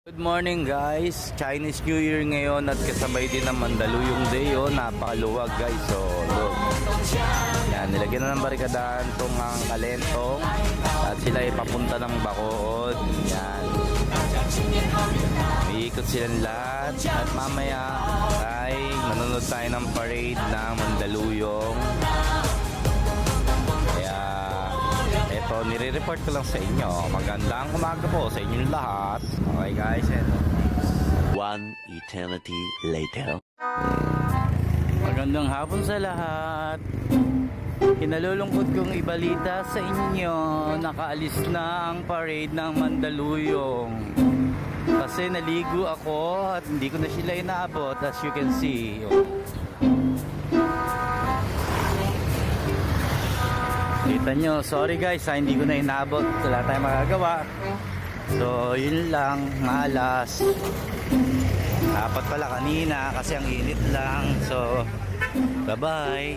Good morning guys, Chinese New Year ngayon at kasabay din ng Mandaluyong Day. Napakaluwag guys. So look, yan, nilagyan na ng barikadahan itong ang Kalentong at sila ay papunta ng Bacood. Yan, iikot silang lahat at mamaya ay nanonood tayo ng parade ng Mandaluyong. Ito, nire-report ko lang sa inyo. Magandang umaga po sa inyong lahat. Okay guys, One eternity later. magandang hapon sa lahat. Kinalulungkot kong ibalita sa inyo, nakaalis na ang parade ng Mandaluyong. Kasi naligo ako at hindi ko na sila inaabot, as you can see. Kita nyo, sorry guys hindi ko na inabot, wala tayong magagawa. So yun lang, malas. Dapat pala kanina kasi ang init lang. So bye bye.